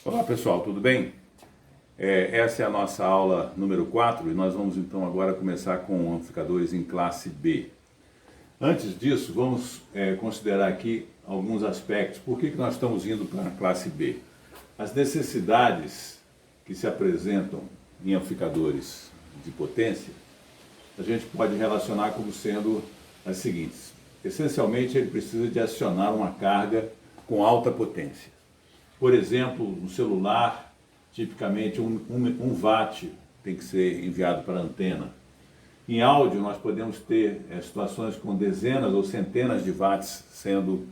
Olá pessoal, tudo bem? Essa é a nossa aula número 4 e nós vamos então agora começar com amplificadores em classe B. Antes disso, vamos considerar aqui alguns aspectos. Por que nós estamos indo para a classe B? As necessidades que se apresentam em amplificadores de potência, a gente pode relacionar como sendo as seguintes. Essencialmente, ele precisa de acionar uma carga com alta potência. Por exemplo, um celular, tipicamente 1 watt tem que ser enviado para a antena. Em áudio, nós podemos ter situações com dezenas ou centenas de watts sendo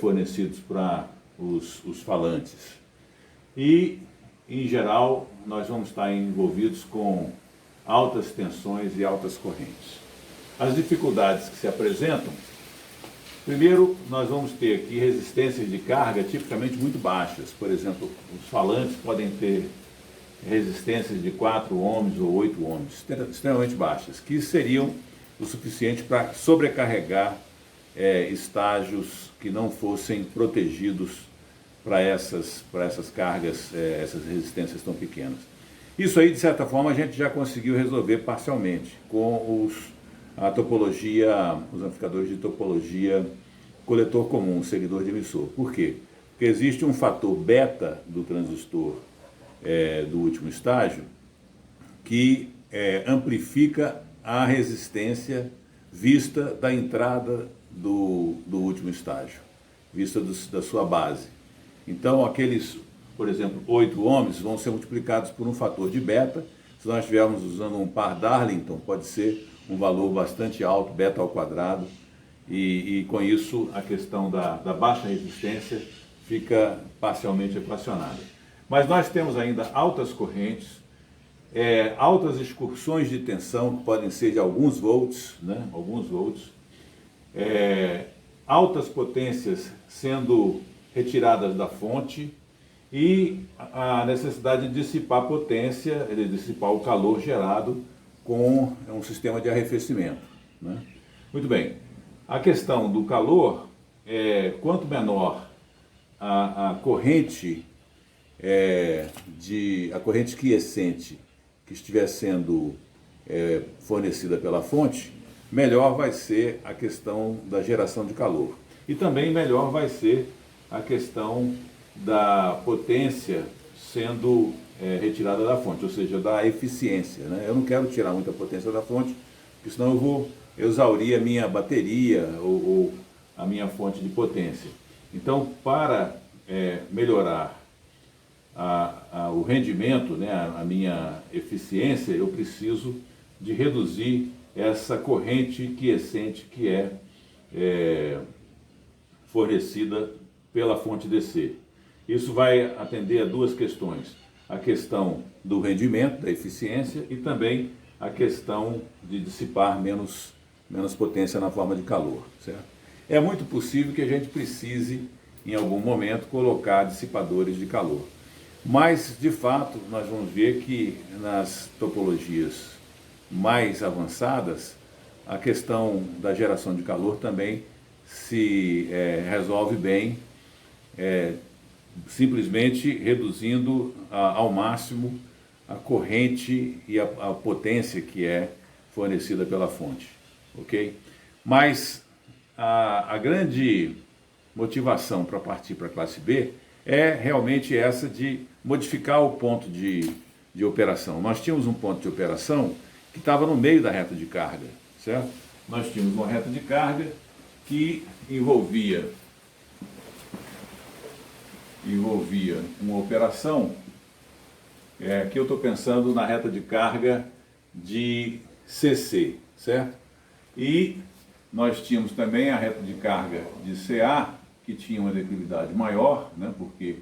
fornecidos para os falantes. E, em geral, nós vamos estar envolvidos com altas tensões e altas correntes. As dificuldades que se apresentam: primeiro, nós vamos ter aqui resistências de carga tipicamente muito baixas. Por exemplo, os falantes podem ter resistências de 4 ohms ou 8 ohms, extremamente baixas, que seriam o suficiente para sobrecarregar estágios que não fossem protegidos para essas cargas, essas resistências tão pequenas. Isso aí, de certa forma, a gente já conseguiu resolver parcialmente com os amplificadores de topologia coletor comum, seguidor de emissor. Por quê? Porque existe um fator beta do transistor do último estágio que amplifica a resistência vista da entrada do último estágio, vista da sua base. Então, aqueles, por exemplo, 8 ohms vão ser multiplicados por um fator de beta. Se nós estivermos usando um par Darlington, pode ser um valor bastante alto, beta ao quadrado, e com isso a questão da baixa resistência fica parcialmente equacionada. Mas nós temos ainda altas correntes, altas excursões de tensão, que podem ser de alguns volts, né? Altas potências sendo retiradas da fonte, e a necessidade de dissipar potência, de dissipar o calor gerado com um sistema de arrefecimento, né? Muito bem, a questão do calor, quanto menor a corrente a corrente quiescente que estiver sendo fornecida pela fonte, melhor vai ser a questão da geração de calor. E também melhor vai ser a questão da potência sendo retirada da fonte, ou seja, da eficiência, né? Eu não quero tirar muita potência da fonte, porque senão eu vou exaurir a minha bateria ou a minha fonte de potência. Então, para melhorar o rendimento, né, a minha eficiência, eu preciso de reduzir essa corrente quiescente que é fornecida pela fonte DC. Isso vai atender a duas questões: a questão do rendimento, da eficiência, e também a questão de dissipar menos potência na forma de calor, certo? É muito possível que a gente precise, em algum momento, colocar dissipadores de calor. Mas, de fato, nós vamos ver que nas topologias mais avançadas, a questão da geração de calor também se resolve bem, simplesmente reduzindo ao máximo a corrente e a potência que é fornecida pela fonte, ok? Mas a grande motivação para partir para a classe B é realmente essa de modificar o ponto de operação. Nós tínhamos um ponto de operação que estava no meio da reta de carga, certo? Nós tínhamos uma reta de carga que envolvia uma operação que eu estou pensando na reta de carga de CC, certo? E nós tínhamos também a reta de carga de CA, que tinha uma declividade maior, né, porque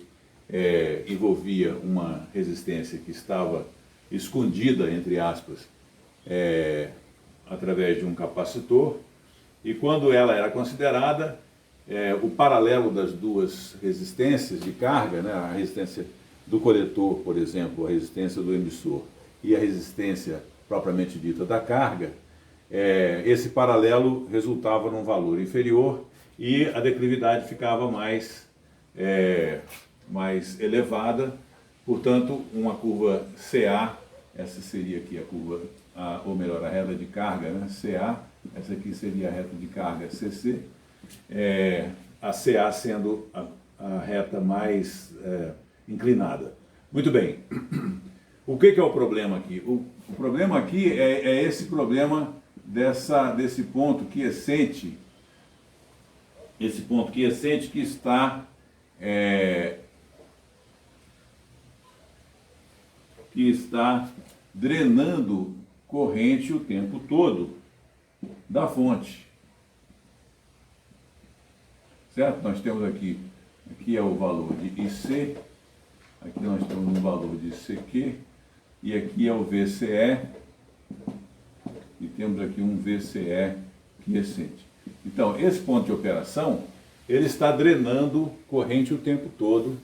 envolvia uma resistência que estava escondida, entre aspas, através de um capacitor, e quando ela era considerada, o paralelo das duas resistências de carga, né, a resistência do coletor, por exemplo, a resistência do emissor e a resistência propriamente dita da carga, esse paralelo resultava num valor inferior e a declividade ficava mais mais elevada, portanto, uma curva CA, essa seria aqui a curva, ou melhor, a reta de carga, né? CA, essa aqui seria a reta de carga CC, a CA sendo a reta mais inclinada. Muito bem. O que é o problema aqui? O problema aqui é esse problema desse ponto quiescente, esse ponto quiescente que está drenando corrente o tempo todo da fonte. Certo? Nós temos aqui é o valor de IC, aqui nós temos um valor de CQ, e aqui é o VCE, e temos aqui um VCE quiescente. Então, esse ponto de operação, ele está drenando corrente o tempo todo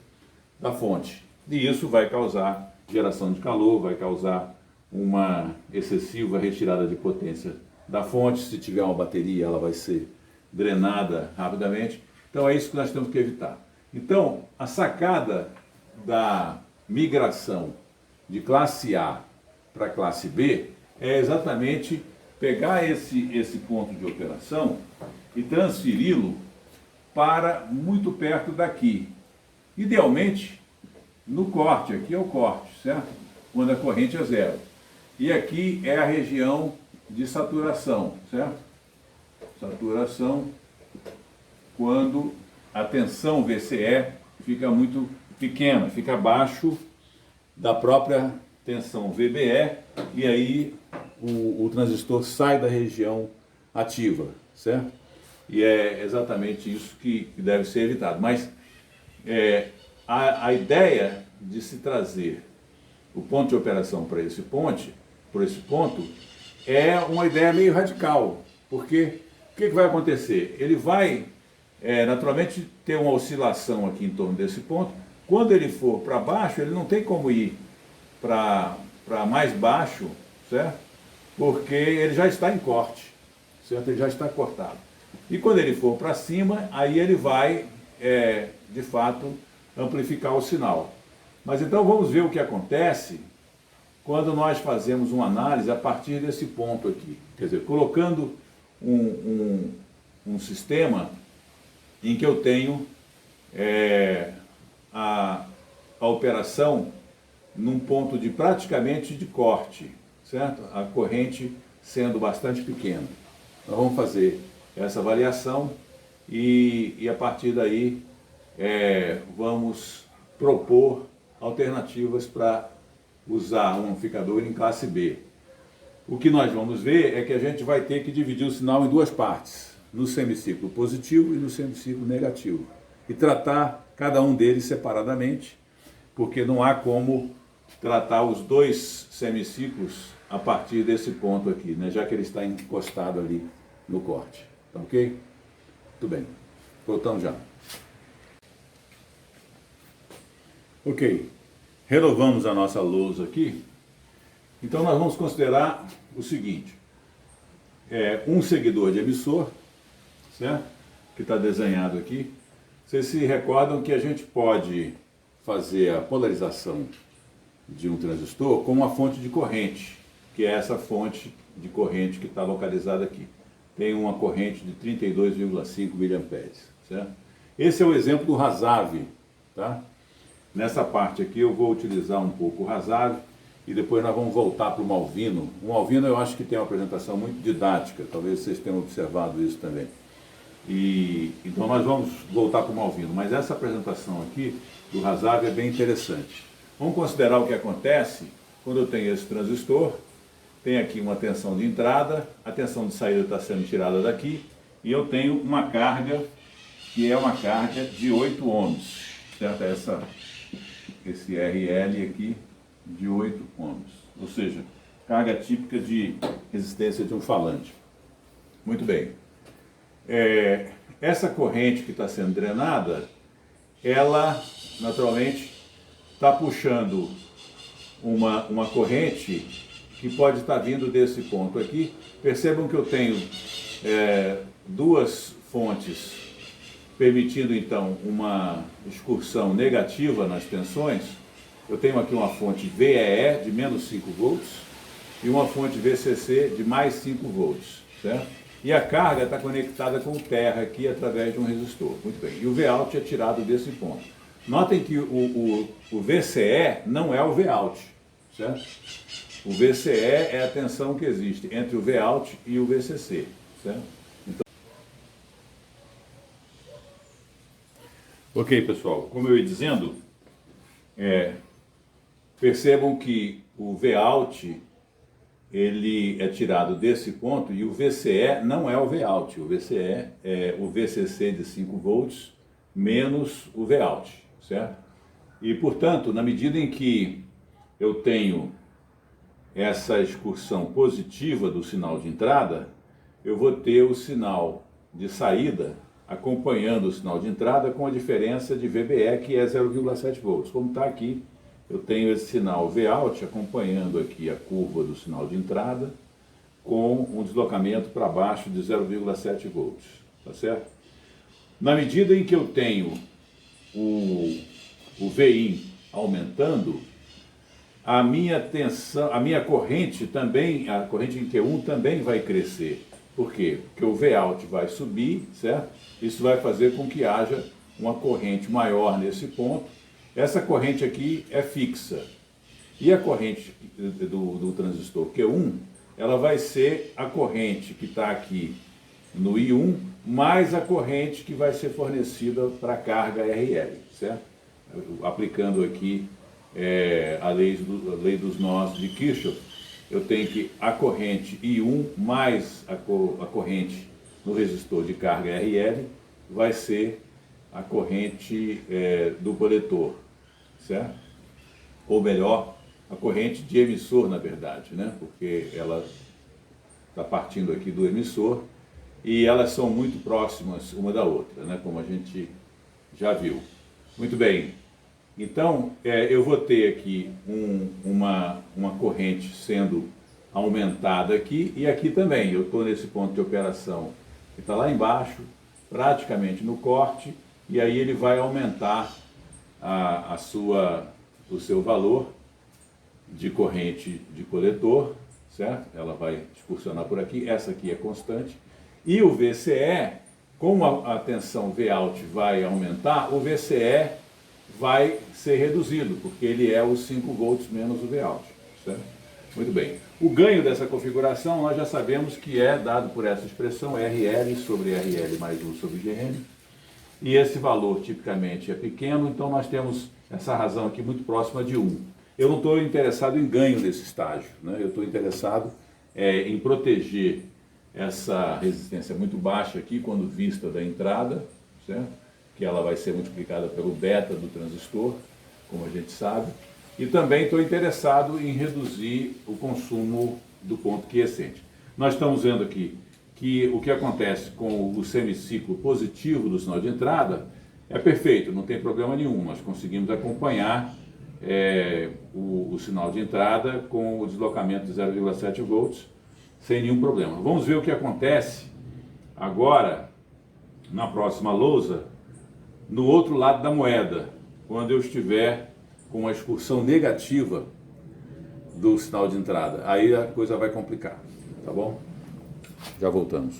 da fonte. E isso vai causar geração de calor, vai causar uma excessiva retirada de potência da fonte. Se tiver uma bateria, ela vai ser drenada rapidamente. Então, é isso que nós temos que evitar. Então, a sacada da migração de classe A para classe B é exatamente pegar esse ponto de operação e transferi-lo para muito perto daqui. Idealmente, no corte, aqui é o corte, certo? Quando a corrente é zero. E aqui é a região de saturação, certo? Saturação quando a tensão VCE fica muito pequena, fica abaixo da própria tensão VBE, e aí o transistor sai da região ativa, certo? E é exatamente isso que deve ser evitado. Mas a ideia de se trazer o ponto de operação para esse ponto, é uma ideia meio radical, porque o que vai acontecer? Ele vai naturalmente ter uma oscilação aqui em torno desse ponto. Quando ele for para baixo, ele não tem como ir para mais baixo, certo? Porque ele já está em corte, certo? Ele já está cortado. E quando ele for para cima, aí ele vai, de fato, amplificar o sinal. Mas então vamos ver o que acontece quando nós fazemos uma análise a partir desse ponto aqui. Quer dizer, colocando um sistema em que eu tenho a operação num ponto de praticamente de corte, certo? A corrente sendo bastante pequena. Nós vamos fazer essa avaliação e a partir daí vamos propor alternativas para usar um amplificador em classe B. O que nós vamos ver é que a gente vai ter que dividir o sinal em duas partes, no semiciclo positivo e no semiciclo negativo, e tratar cada um deles separadamente, porque não há como tratar os dois semiciclos a partir desse ponto aqui, né, já que ele está encostado ali no corte. Tá ok? Tudo bem. Voltamos já. Ok. Renovamos a nossa lousa aqui. Então nós vamos considerar o seguinte. Um seguidor de emissor, certo? Que está desenhado aqui. Vocês se recordam que a gente pode fazer a polarização de um transistor com uma fonte de corrente, que é essa fonte de corrente que está localizada aqui. Tem uma corrente de 32,5 mA, certo? Esse é o exemplo do Razavi, tá? Nessa parte aqui eu vou utilizar um pouco o Razavi e depois nós vamos voltar para o Malvino. O Malvino eu acho que tem uma apresentação muito didática, talvez vocês tenham observado isso também. Então nós vamos voltar para o Malvino, mas essa apresentação aqui do Razavi é bem interessante. Vamos considerar o que acontece quando eu tenho esse transistor, tem aqui uma tensão de entrada, a tensão de saída está sendo tirada daqui, e eu tenho uma carga que é uma carga de 8 ohms, certo? Esse RL aqui de 8 ohms, ou seja, carga típica de resistência de um falante. Muito bem. Essa corrente que está sendo drenada, ela naturalmente está puxando uma corrente que pode estar vindo desse ponto aqui. Percebam que eu tenho duas fontes permitindo então uma excursão negativa nas tensões, eu tenho aqui uma fonte VEE de menos 5 volts e uma fonte VCC de mais 5 volts, certo? E a carga está conectada com o terra aqui através de um resistor. Muito bem. E o Vout é tirado desse ponto. Notem que o VCE não é o Vout, certo? O VCE é a tensão que existe entre o Vout e o VCC, certo? Então... Ok, pessoal. Como eu ia dizendo, percebam que o Vout ele é tirado desse ponto e o VCE não é o Vout. O VCE é o VCC de 5 volts menos o Vout, certo? E, portanto, na medida em que eu tenho essa excursão positiva do sinal de entrada, eu vou ter o sinal de saída acompanhando o sinal de entrada com a diferença de VBE, que é 0,7 volts. Como está aqui, eu tenho esse sinal Vout acompanhando aqui a curva do sinal de entrada com um deslocamento para baixo de 0,7 volts, tá certo? Na medida em que eu tenho o Vin aumentando, a minha tensão, a minha corrente também, a corrente em Q1 também vai crescer. Por quê? Porque o Vout vai subir, certo? Isso vai fazer com que haja uma corrente maior nesse ponto. Essa corrente aqui é fixa. E a corrente do transistor Q1, ela vai ser a corrente que está aqui no I1, mais a corrente que vai ser fornecida para a carga RL, certo? Aplicando aqui a lei dos nós de Kirchhoff, eu tenho que a corrente I1 mais a corrente no resistor de carga RL vai ser a corrente do coletor, certo? Ou melhor, a corrente de emissor, na verdade, né? Porque ela está partindo aqui do emissor e elas são muito próximas uma da outra, né? Como a gente já viu. Muito bem. Então, eu vou ter aqui uma corrente sendo aumentada aqui e aqui também. Eu estou nesse ponto de operação que está lá embaixo, praticamente no corte, e aí ele vai aumentar o seu valor de corrente de coletor, certo? Ela vai excursionar por aqui, essa aqui é constante. E o VCE, como a tensão Vout vai aumentar, o VCE vai ser reduzido, porque ele é os 5 volts menos o Vout, certo? Muito bem. O ganho dessa configuração nós já sabemos que é dado por essa expressão RL sobre RL mais 1 sobre GN. E esse valor tipicamente é pequeno, então nós temos essa razão aqui muito próxima de 1. Eu não estou interessado em ganho nesse estágio, né? Eu estou interessado em proteger essa resistência muito baixa aqui, quando vista da entrada, certo? Que ela vai ser multiplicada pelo beta do transistor, como a gente sabe. E também estou interessado em reduzir o consumo do ponto quiescente. Nós estamos vendo aqui que o que acontece com o semiciclo positivo do sinal de entrada é perfeito, não tem problema nenhum. Nós conseguimos acompanhar o sinal de entrada com o deslocamento de 0,7 volts sem nenhum problema. Vamos ver o que acontece agora na próxima lousa, no outro lado da moeda, quando eu estiver com uma excursão negativa do sinal de entrada. Aí a coisa vai complicar, tá bom? Já voltamos.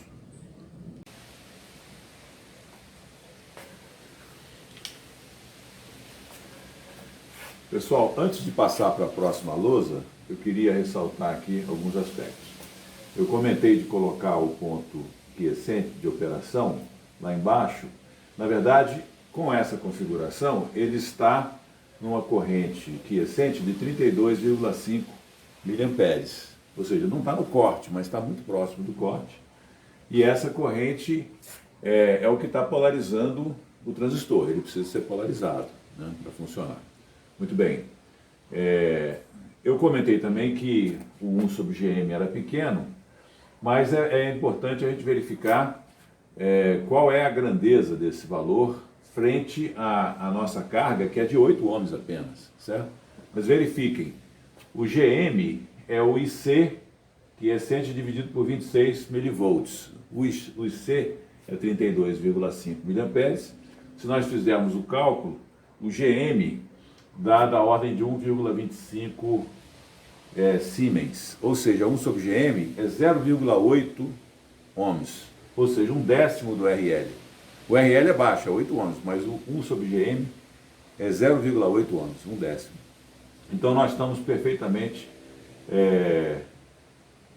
Pessoal, antes de passar para a próxima lousa, eu queria ressaltar aqui alguns aspectos. Eu comentei de colocar o ponto quiescente de operação lá embaixo. Na verdade, com essa configuração, ele está numa corrente quiescente de 32,5 mA. Ou seja, não está no corte, mas está muito próximo do corte. E essa corrente é o que está polarizando o transistor. Ele precisa ser polarizado, né, para funcionar. Muito bem. Eu comentei também que o 1 sobre GM era pequeno, mas é importante a gente verificar qual é a grandeza desse valor frente à nossa carga, que é de 8 ohms apenas, certo? Mas verifiquem, o GM é o IC quiescente dividido por 26 milivolts. O IC é 32,5 miliamperes. Se nós fizermos o cálculo, o GM dá da ordem de 1,25 Siemens, ou seja, 1 sobre GM é 0,8 ohms, ou seja, 1/10 do RL. O RL é baixo, é 8 ohms, mas o 1 sobre GM é 0,8 ohms, 1/10. Então nós estamos perfeitamente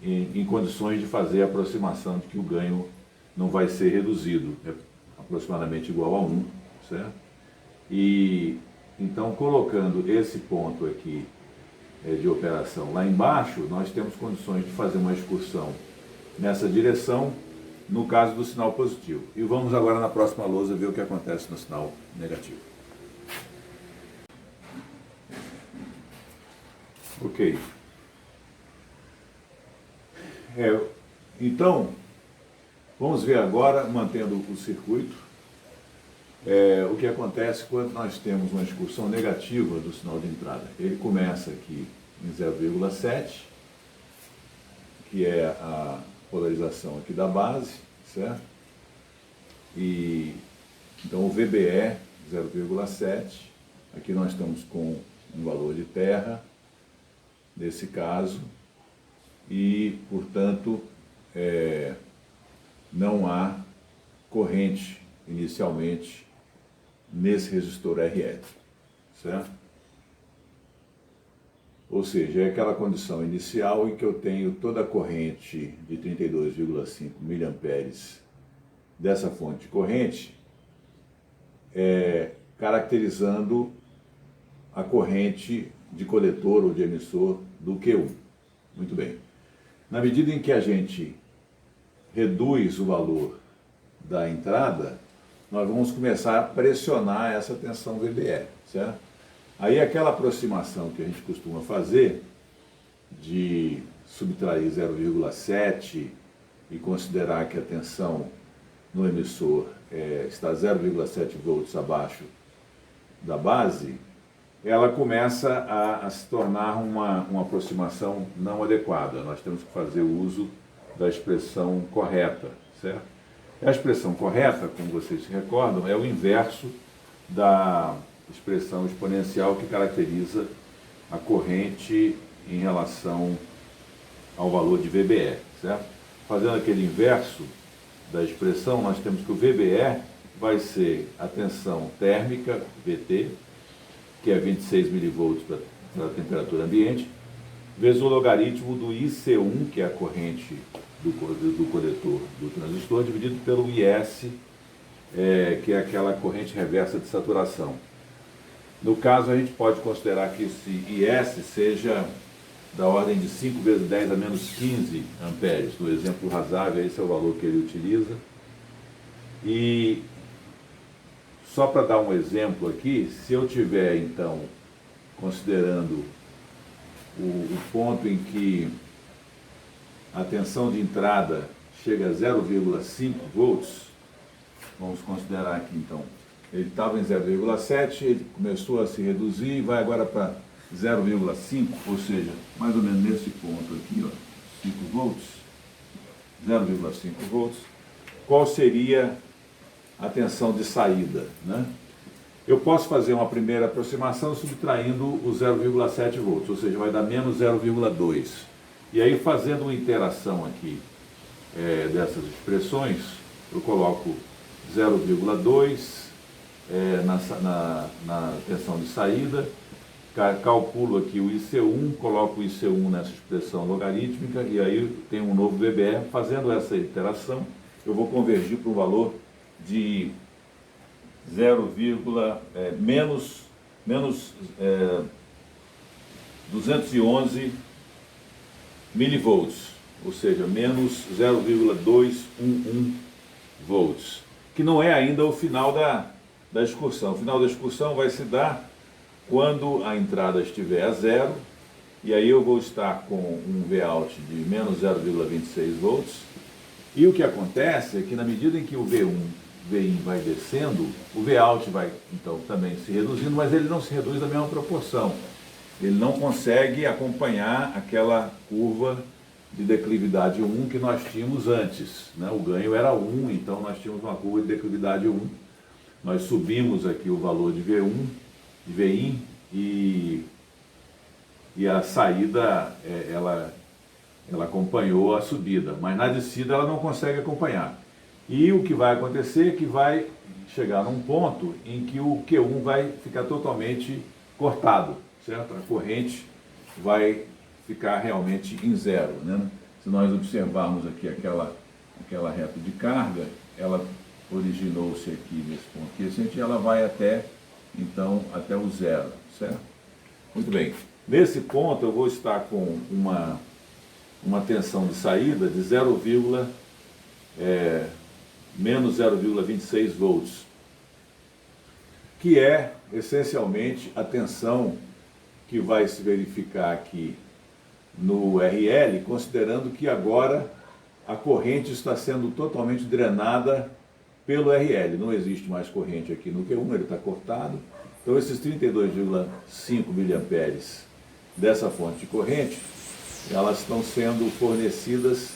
em condições de fazer a aproximação de que o ganho não vai ser reduzido, é aproximadamente igual a 1, certo? E então, colocando esse ponto aqui de operação lá embaixo, nós temos condições de fazer uma excursão nessa direção, no caso do sinal positivo. E vamos agora na próxima lousa ver o que acontece no sinal negativo. Ok. Então, vamos ver agora, mantendo o circuito, o que acontece quando nós temos uma excursão negativa do sinal de entrada. Ele começa aqui em 0,7, que é a polarização aqui da base, certo? E então o VBE 0,7, aqui nós estamos com um valor de terra, nesse caso, e, portanto, não há corrente inicialmente nesse resistor RL, certo? Ou seja, é aquela condição inicial em que eu tenho toda a corrente de 32,5 miliamperes dessa fonte de corrente, caracterizando a corrente de coletor ou de emissor do Q1. Muito bem. Na medida em que a gente reduz o valor da entrada, nós vamos começar a pressionar essa tensão VBE, certo? Aí aquela aproximação que a gente costuma fazer de subtrair 0,7 e considerar que a tensão no emissor está 0,7 volts abaixo da base, ela começa a se tornar uma aproximação não adequada. Nós temos que fazer uso da expressão correta, certo? A expressão correta, como vocês se recordam, é o inverso da expressão exponencial que caracteriza a corrente em relação ao valor de VBE, certo? Fazendo aquele inverso da expressão, nós temos que o VBE vai ser a tensão térmica, VT, que é 26 milivolts para a temperatura ambiente, vezes o logaritmo do IC1, que é a corrente do coletor do transistor, dividido pelo IS, que é aquela corrente reversa de saturação. No caso, a gente pode considerar que esse IS seja da ordem de 5 vezes 10 a menos 15 amperes. No exemplo rasável, esse é o valor que ele utiliza. E só para dar um exemplo aqui, se eu tiver, então, considerando o ponto em que a tensão de entrada chega a 0,5 volts, vamos considerar aqui, então, ele estava em 0,7, ele começou a se reduzir e vai agora para 0,5, ou seja, mais ou menos nesse ponto aqui, ó, 5 volts, 0,5 volts. Qual seria a tensão de saída, né? Eu posso fazer uma primeira aproximação subtraindo o 0,7 volts, ou seja, vai dar menos 0,2. E aí, fazendo uma interação aqui dessas expressões, eu coloco 0,2 na tensão de saída, calculo aqui o IC1, coloco o IC1 nessa expressão logarítmica, e aí tem um novo VBE. Fazendo essa iteração, eu vou convergir para um valor de menos 211 milivolts, ou seja, menos 0,211 volts, que não é ainda o final da excursão. O final da excursão vai se dar quando a entrada estiver a zero, e aí eu vou estar com um Vout de menos 0,26 volts, e o que acontece é que na medida em que o VIN vai descendo, o Vout vai então também se reduzindo, mas ele não se reduz da mesma proporção. Ele não consegue acompanhar aquela curva de declividade 1 que nós tínhamos antes, né? O ganho era 1, então nós tínhamos uma curva de declividade 1. Nós subimos aqui o valor de V1, de VIN, e a saída, ela acompanhou a subida, mas na descida ela não consegue acompanhar. E o que vai acontecer é que vai chegar num ponto em que o Q1 vai ficar totalmente cortado, certo? A corrente vai ficar realmente em zero, né? Se nós observarmos aqui aquela reta de carga, ela originou-se aqui nesse ponto crescente e ela vai até, então, até o zero, certo? Muito bem. Nesse ponto eu vou estar com uma tensão de saída de menos 0,26 volts, que é essencialmente a tensão que vai se verificar aqui no RL, considerando que agora a corrente está sendo totalmente drenada pelo RL. Não existe mais corrente aqui no Q1, ele está cortado. Então esses 32,5 miliamperes dessa fonte de corrente, elas estão sendo fornecidas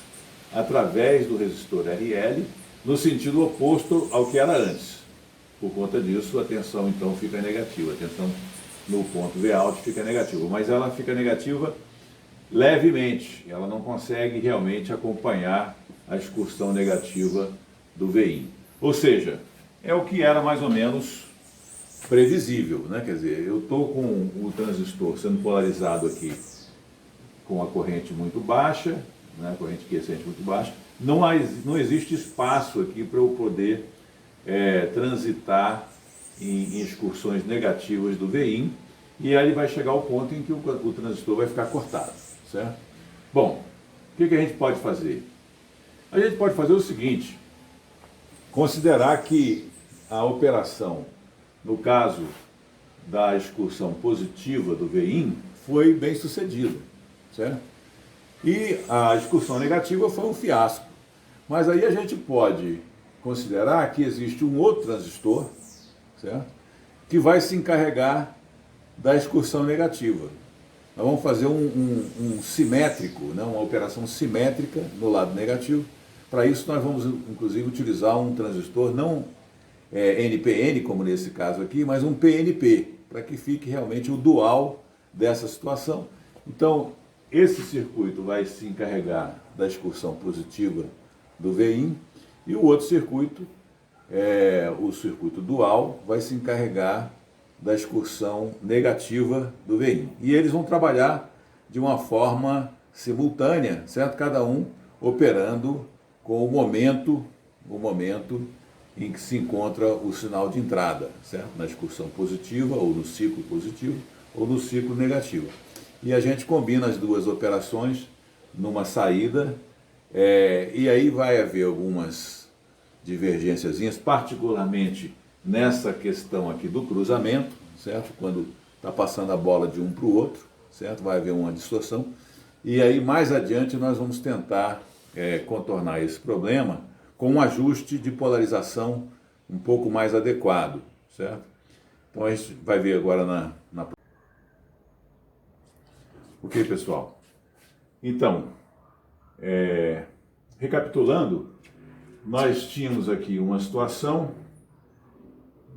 através do resistor RL, no sentido oposto ao que era antes. Por conta disso, a tensão então fica negativa, a tensão no ponto Vout fica negativa, mas ela fica negativa levemente, ela não consegue realmente acompanhar a excursão negativa do VIN. Ou seja, é o que era mais ou menos previsível, né? Quer dizer, eu estou com o transistor sendo polarizado aqui com a corrente muito baixa, né? A corrente quiescente muito baixa, não existe espaço aqui para eu poder transitar em excursões negativas do VIN, e aí vai chegar ao ponto em que o transistor vai ficar cortado, certo? Bom, o que a gente pode fazer? A gente pode fazer o seguinte: considerar que a operação, no caso da excursão positiva do VIN, foi bem sucedida, certo? E a excursão negativa foi um fiasco. Mas aí a gente pode considerar que existe um outro transistor, certo? Que vai se encarregar da excursão negativa. Nós vamos fazer um simétrico, né? Uma operação simétrica no lado negativo. Para isso nós vamos, inclusive, utilizar um transistor não NPN, como nesse caso aqui, mas um PNP, para que fique realmente o dual dessa situação. Então, esse circuito vai se encarregar da excursão positiva do VIN, e o outro circuito, o circuito dual, vai se encarregar da excursão negativa do VIN. E eles vão trabalhar de uma forma simultânea, certo? Cada um operando com o momento em que se encontra o sinal de entrada, certo? Na excursão positiva, ou no ciclo positivo, ou no ciclo negativo. E a gente combina as duas operações numa saída, e aí vai haver algumas divergênciazinhas, particularmente nessa questão aqui do cruzamento, certo? Quando está passando a bola de um para o outro, certo? Vai haver uma distorção. E aí mais adiante nós vamos tentar contornar esse problema com um ajuste de polarização um pouco mais adequado, certo? Então a gente vai ver agora na... Ok, pessoal? Então, recapitulando, nós tínhamos aqui uma situação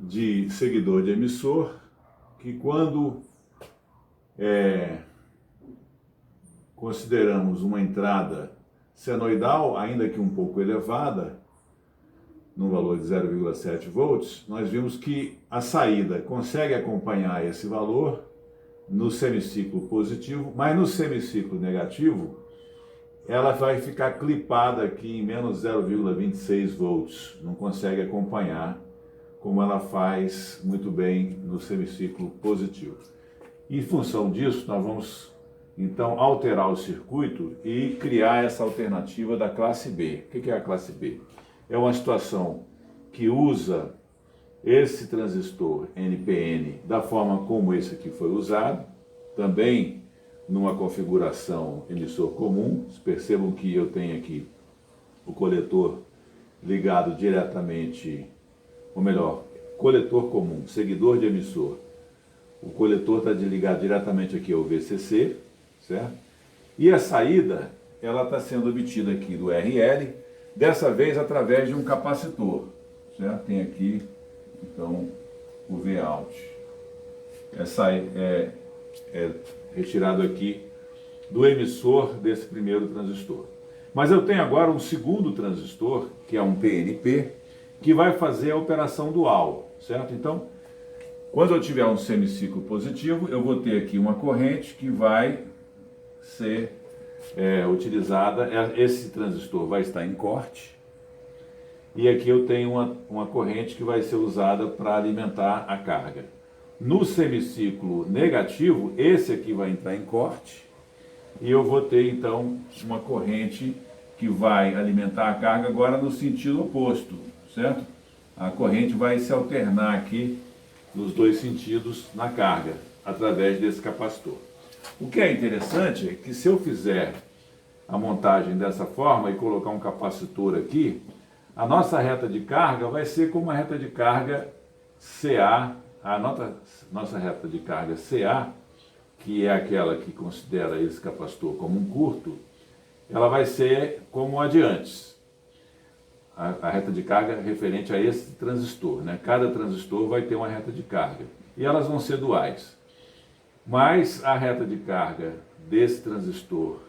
de seguidor de emissor que, quando consideramos uma entrada senoidal, ainda que um pouco elevada, no valor de 0,7 volts, nós vimos que a saída consegue acompanhar esse valor no semiciclo positivo, mas no semiciclo negativo, ela vai ficar clipada aqui em menos 0,26 volts, não consegue acompanhar como ela faz muito bem no semiciclo positivo. Em função disso, nós vamos então alterar o circuito e criar essa alternativa da classe B. O que é a classe B? É uma situação que usa esse transistor NPN da forma como esse aqui foi usado, também numa configuração emissor comum. Percebam que eu tenho aqui o coletor ligado diretamente, ou melhor, coletor comum, seguidor de emissor. O coletor está ligado diretamente aqui ao VCC, certo? E a saída ela está sendo obtida aqui do RL, dessa vez através de um capacitor, certo? Tem aqui, então, o Vout. Essa é retirado aqui do emissor desse primeiro transistor. Mas eu tenho agora um segundo transistor, que é um PNP, que vai fazer a operação dual, certo? Então, quando eu tiver um semiciclo positivo, eu vou ter aqui uma corrente que vai ser utilizada, esse transistor vai estar em corte, e aqui eu tenho uma corrente que vai ser usada para alimentar a carga. No semiciclo negativo, esse aqui vai entrar em corte, e eu vou ter então uma corrente que vai alimentar a carga agora no sentido oposto, certo? A corrente vai se alternar aqui nos dois sentidos na carga, através desse capacitor. O que é interessante é que se eu fizer a montagem dessa forma e colocar um capacitor aqui, a nossa reta de carga vai ser como a reta de carga CA, nossa reta de carga CA, que é aquela que considera esse capacitor como um curto, ela vai ser como a de antes. A reta de carga referente a esse transistor, né? Cada transistor vai ter uma reta de carga e elas vão ser duais. Mas a reta de carga desse transistor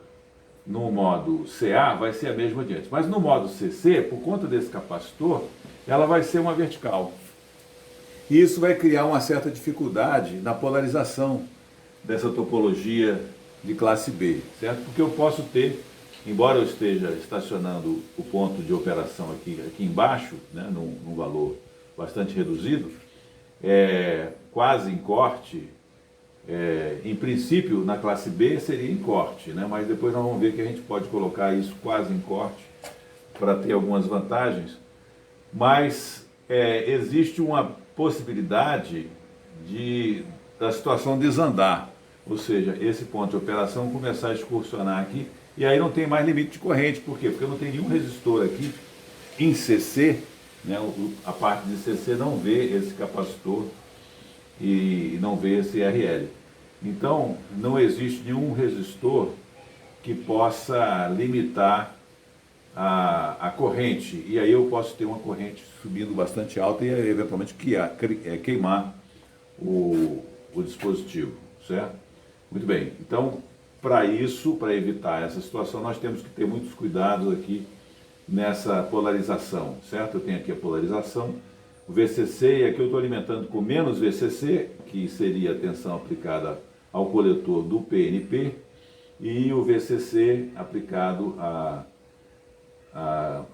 no modo CA vai ser a mesma de antes. Mas no modo CC, por conta desse capacitor, ela vai ser uma vertical. E isso vai criar uma certa dificuldade na polarização dessa topologia de classe B, certo? Porque eu posso ter, embora eu esteja estacionando o ponto de operação aqui embaixo, né, num valor bastante reduzido, quase em corte, em princípio na classe B seria em corte, né, mas depois nós vamos ver que a gente pode colocar isso quase em corte para ter algumas vantagens, mas existe uma possibilidade da situação desandar, ou seja, esse ponto de operação começar a excursionar aqui, e aí não tem mais limite de corrente. Por quê? Porque eu não tenho nenhum resistor aqui em CC, né? A parte de CC não vê esse capacitor e não vê esse RL. Então, não existe nenhum resistor que possa limitar a corrente, e aí eu posso ter uma corrente subindo bastante alta e eventualmente queimar o dispositivo, certo? Muito bem, então para isso, para evitar essa situação, nós temos que ter muitos cuidados aqui nessa polarização, certo? Eu tenho aqui a polarização, o VCC, e aqui eu estou alimentando com menos VCC, que seria a tensão aplicada ao coletor do PNP, e o VCC aplicado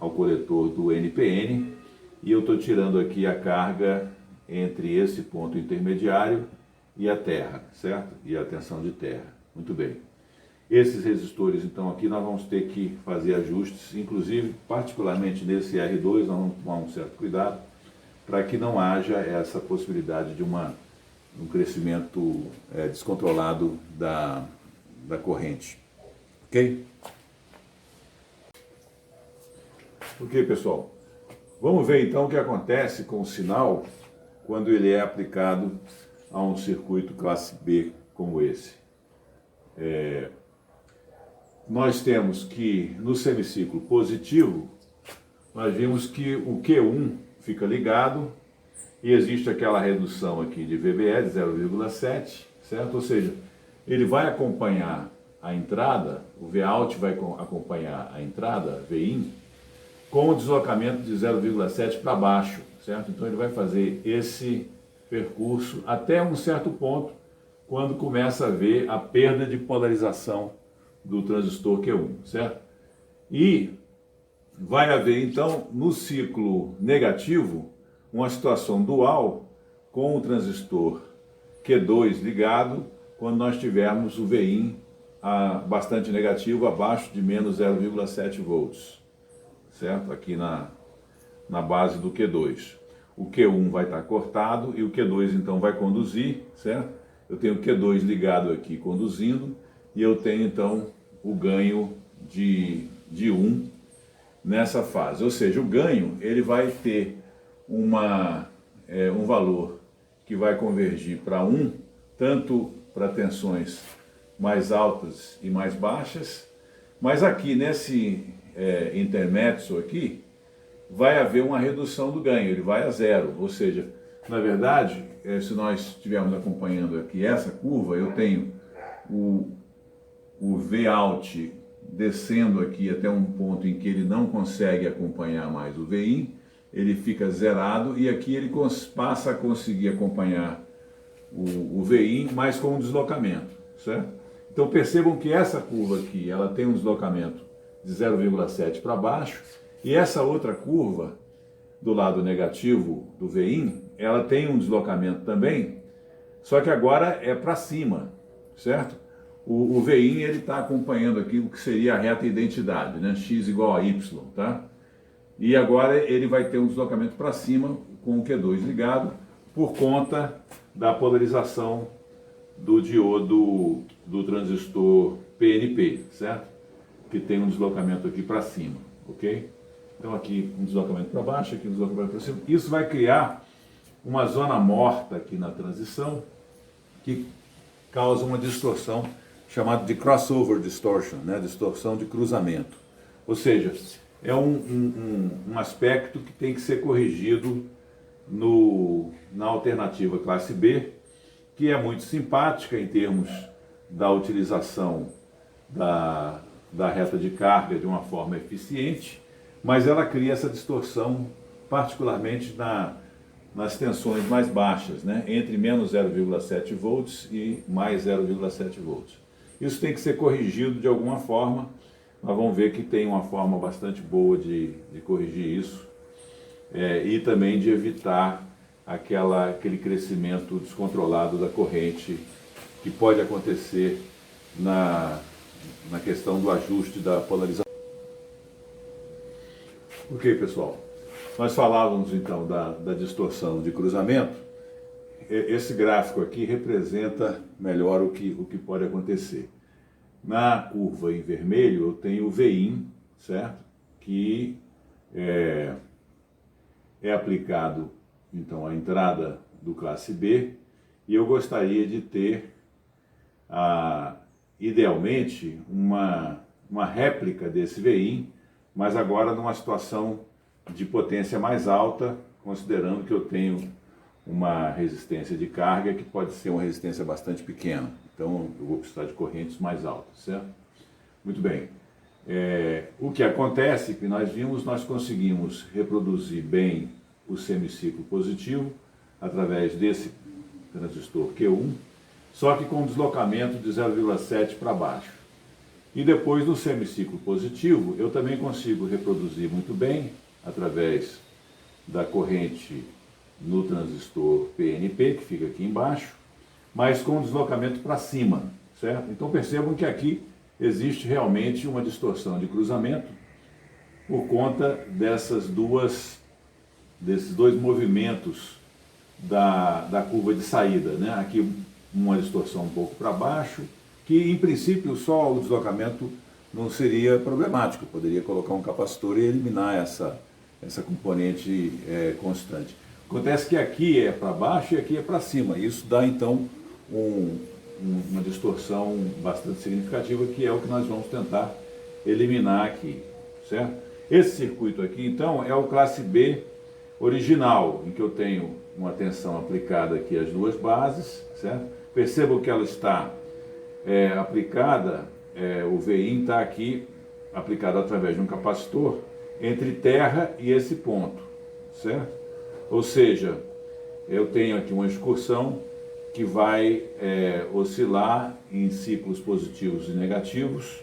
ao coletor do NPN, e eu estou tirando aqui a carga entre esse ponto intermediário e a terra, certo? E a tensão de terra. Muito bem. Esses resistores, então, aqui nós vamos ter que fazer ajustes, inclusive, particularmente nesse R2, nós vamos tomar um certo cuidado para que não haja essa possibilidade de um crescimento descontrolado da corrente. Ok? Ok, pessoal. Vamos ver, então, o que acontece com o sinal quando ele é aplicado a um circuito classe B como esse. Nós temos que no semiciclo positivo, nós vimos que o Q1 fica ligado e existe aquela redução aqui de VBE de 0,7, certo? Ou seja, ele vai acompanhar a entrada, o Vout vai acompanhar a entrada, Vin, com o deslocamento de 0,7 para baixo, certo? Então ele vai fazer esse percurso até um certo ponto, quando começa a ver a perda de polarização do transistor Q1, certo? E vai haver, então, no ciclo negativo, uma situação dual com o transistor Q2 ligado, quando nós tivermos o Vin bastante negativo, abaixo de menos 0,7 volts, certo? Aqui na base do Q2. O Q1 vai estar cortado e o Q2, então, vai conduzir, certo? Eu tenho o Q2 ligado aqui conduzindo e eu tenho então o ganho de 1 nessa fase. Ou seja, o ganho ele vai ter um valor que vai convergir para 1, tanto para tensões mais altas e mais baixas, Mas aqui nesse intermezzo aqui, vai haver uma redução do ganho, ele vai a zero. Ou seja, na verdade, se nós estivermos acompanhando aqui essa curva, eu tenho o V-out descendo aqui até um ponto em que ele não consegue acompanhar mais o V-in, ele fica zerado e aqui ele passa a conseguir acompanhar o V-in, mas com um deslocamento, certo? Então percebam que essa curva aqui, ela tem um deslocamento de 0,7 para baixo, e essa outra curva, do lado negativo do V-in, ela tem um deslocamento também, só que agora é para cima, certo? O V-in ele está acompanhando aqui o que seria a reta identidade, né? X igual a Y, tá? E agora ele vai ter um deslocamento para cima com o Q2 ligado por conta da polarização do diodo do transistor PNP, certo? Que tem um deslocamento aqui para cima, ok? Então aqui um deslocamento para baixo, aqui um deslocamento para cima. Isso vai criar uma zona morta aqui na transição que causa uma distorção chamada de crossover distortion, né? Distorção de cruzamento. Ou seja, é um aspecto que tem que ser corrigido na alternativa classe B, que é muito simpática em termos da utilização da reta de carga de uma forma eficiente, mas ela cria essa distorção particularmente nas tensões mais baixas, né? Entre menos 0,7 volts e mais 0,7 volts. Isso tem que ser corrigido de alguma forma. Nós vamos ver que tem uma forma bastante boa de corrigir isso e também de evitar aquele crescimento descontrolado da corrente que pode acontecer na questão do ajuste da polarização. Ok, pessoal? Nós falávamos então da distorção de cruzamento. Esse gráfico aqui representa melhor o que pode acontecer. Na curva em vermelho eu tenho o V-in, certo? Que é aplicado então a entrada do classe B, e eu gostaria de ter idealmente uma réplica desse V-in, mas agora numa situação de potência mais alta, considerando que eu tenho uma resistência de carga que pode ser uma resistência bastante pequena. Então eu vou precisar de correntes mais altas, certo? Muito bem. O que acontece, que nós vimos, nós conseguimos reproduzir bem o semiciclo positivo através desse transistor Q1, só que com um deslocamento de 0,7 para baixo. E depois no semiciclo positivo eu também consigo reproduzir muito bem através da corrente no transistor PNP, que fica aqui embaixo, mas com um deslocamento para cima, certo? Então percebam que aqui existe realmente uma distorção de cruzamento por conta desses dois movimentos da curva de saída, né? Aqui uma distorção um pouco para baixo, que em princípio só o deslocamento não seria problemático, poderia colocar um capacitor e eliminar essa componente constante. Acontece que aqui é para baixo e aqui é para cima, isso dá então uma distorção bastante significativa, que é o que nós vamos tentar eliminar aqui, certo? Esse circuito aqui então é o classe B original, em que eu tenho uma tensão aplicada aqui às duas bases, certo? Percebam que ela está aplicada, o V-in está aqui aplicado através de um capacitor entre terra e esse ponto, certo? Ou seja, eu tenho aqui uma excursão que vai oscilar em ciclos positivos e negativos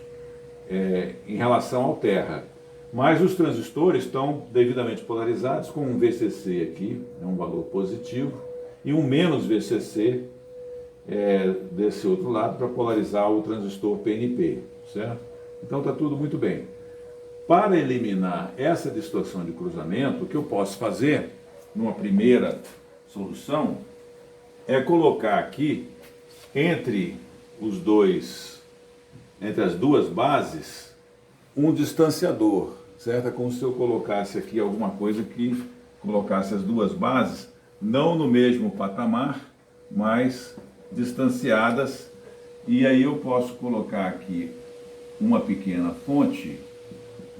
em relação ao terra. Mas os transistores estão devidamente polarizados com um VCC aqui, um valor positivo, e um menos VCC desse outro lado para polarizar o transistor PNP, certo? Então está tudo muito bem. Para eliminar essa distorção de cruzamento, o que eu posso fazer, numa primeira solução, é colocar aqui entre as duas bases um distanciador, certo? É como se eu colocasse aqui alguma coisa que colocasse as duas bases não no mesmo patamar, mas distanciadas, e aí eu posso colocar aqui uma pequena fonte,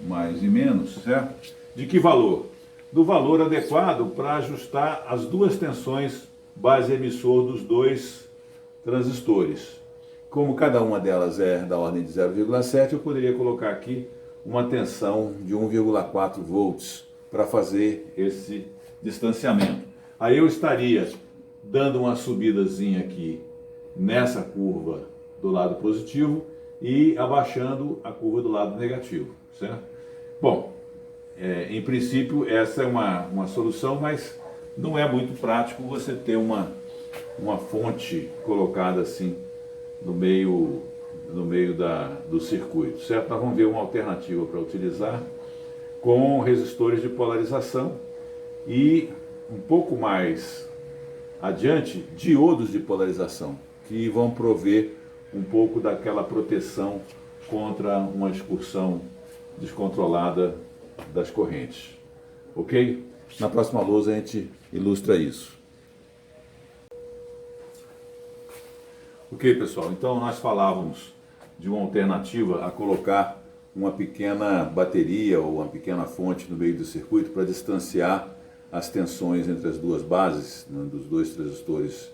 mais e menos, certo? De que valor? Do valor adequado para ajustar as duas tensões base emissor dos dois transistores. Como cada uma delas é da ordem de 0,7, eu poderia colocar aqui uma tensão de 1,4 volts para fazer esse distanciamento. Aí eu estaria dando uma subidazinha aqui nessa curva do lado positivo e abaixando a curva do lado negativo, certo? Bom, em princípio essa é uma solução, mas não é muito prático você ter uma fonte colocada assim no meio do circuito, certo? Nós vamos ver uma alternativa para utilizar com resistores de polarização e um pouco mais adiante, diodos de polarização, que vão prover um pouco daquela proteção contra uma excursão descontrolada das correntes. Ok? Na próxima lousa a gente ilustra isso. Ok, pessoal, então nós falávamos de uma alternativa a colocar uma pequena bateria ou uma pequena fonte no meio do circuito para distanciar as tensões entre as duas bases, né, dos dois transistores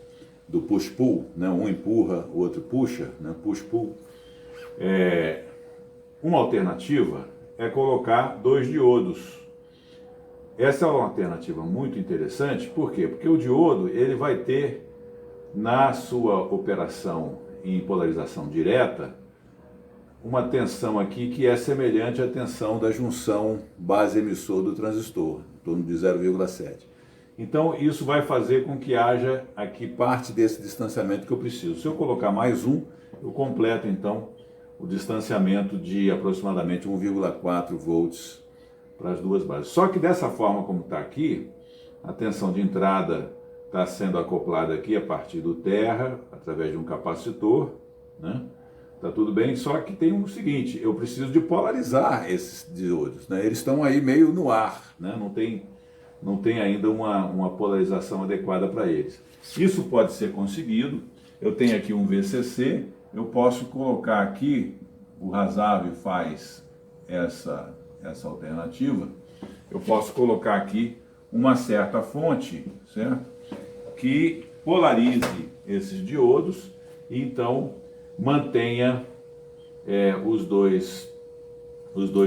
do push-pull, né, um empurra, o outro puxa, né, push-pull. Uma alternativa é colocar dois diodos. Essa é uma alternativa muito interessante, por quê? Porque o diodo ele vai ter na sua operação em polarização direta uma tensão aqui que é semelhante à tensão da junção base emissor do transistor, em torno de 0,7. Então isso vai fazer com que haja aqui parte desse distanciamento que eu preciso. Se eu colocar mais um, eu completo então o distanciamento de aproximadamente 1,4 volts para as duas bases. Só que dessa forma como está aqui, a tensão de entrada está sendo acoplada aqui a partir do terra, através de um capacitor, né? Tá tudo bem, só que tem o seguinte, eu preciso de polarizar esses diodos, né? Eles estão aí meio no ar, né? Não tem ainda uma polarização adequada para eles. Isso pode ser conseguido, eu tenho aqui um VCC, eu posso colocar aqui, o Razavi faz essa alternativa, eu posso colocar aqui uma certa fonte, certo? Que polarize esses diodos e então mantenha os dois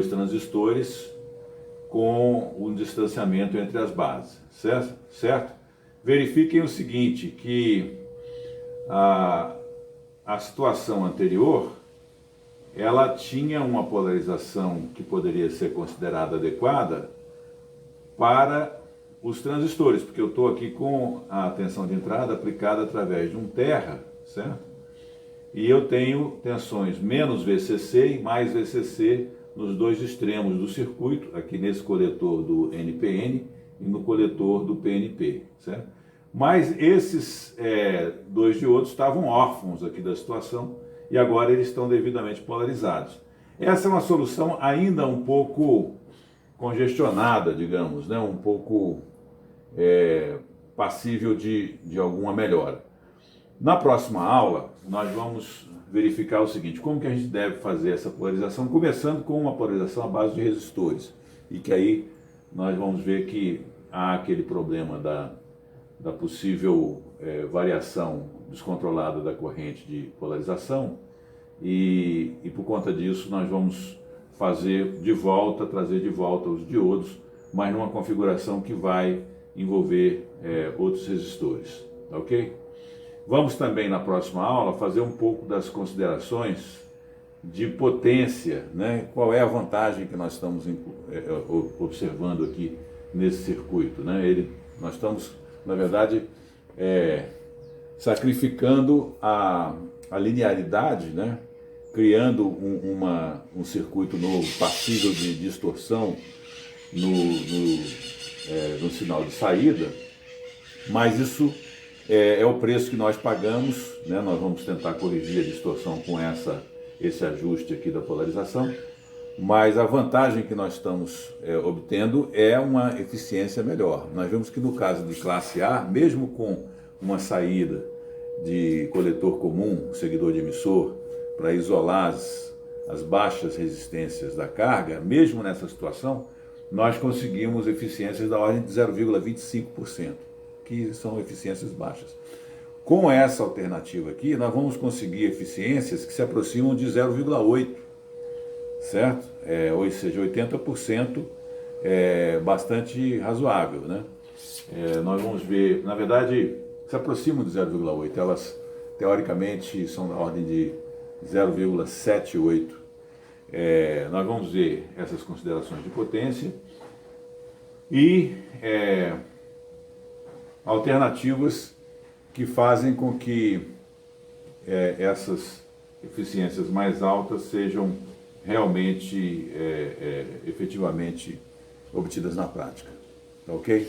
transistores com um distanciamento entre as bases, certo? Verifiquem o seguinte, que a situação anterior, ela tinha uma polarização que poderia ser considerada adequada para os transistores, porque eu estou aqui com a tensão de entrada aplicada através de um terra, certo? E eu tenho tensões menos VCC e mais VCC nos dois extremos do circuito, aqui nesse coletor do NPN e no coletor do PNP, certo? Mas esses dois diodos estavam órfãos aqui da situação e agora eles estão devidamente polarizados. Essa é uma solução ainda um pouco congestionada, digamos, né? Um pouco passível de alguma melhora. Na próxima aula, nós vamos verificar o seguinte, como que a gente deve fazer essa polarização, começando com uma polarização à base de resistores, e que aí nós vamos ver que há aquele problema da possível variação descontrolada da corrente de polarização, e por conta disso nós vamos trazer de volta os diodos, mas numa configuração que vai envolver outros resistores, ok? Vamos também na próxima aula fazer um pouco das considerações de potência, né? Qual é a vantagem que nós estamos observando aqui nesse circuito, né? Nós estamos, na verdade, sacrificando a linearidade, né? Criando um circuito novo passível de distorção no sinal de saída, mas isso é o preço que nós pagamos, né? Nós vamos tentar corrigir a distorção com esse ajuste aqui da polarização, mas a vantagem que nós estamos obtendo é uma eficiência melhor. Nós vemos que no caso de classe A, mesmo com uma saída de coletor comum, seguidor de emissor, para isolar as baixas resistências da carga, mesmo nessa situação, nós conseguimos eficiências da ordem de 0,25%, que são eficiências baixas. Com essa alternativa aqui, nós vamos conseguir eficiências que se aproximam de 0,8%, certo? Ou seja, 80% é bastante razoável, né? Nós vamos ver, na verdade, se aproximam de 0,8%, elas teoricamente são da ordem de 0,78%. Nós vamos ver essas considerações de potência e alternativas que fazem com que essas eficiências mais altas sejam realmente, efetivamente obtidas na prática. Ok?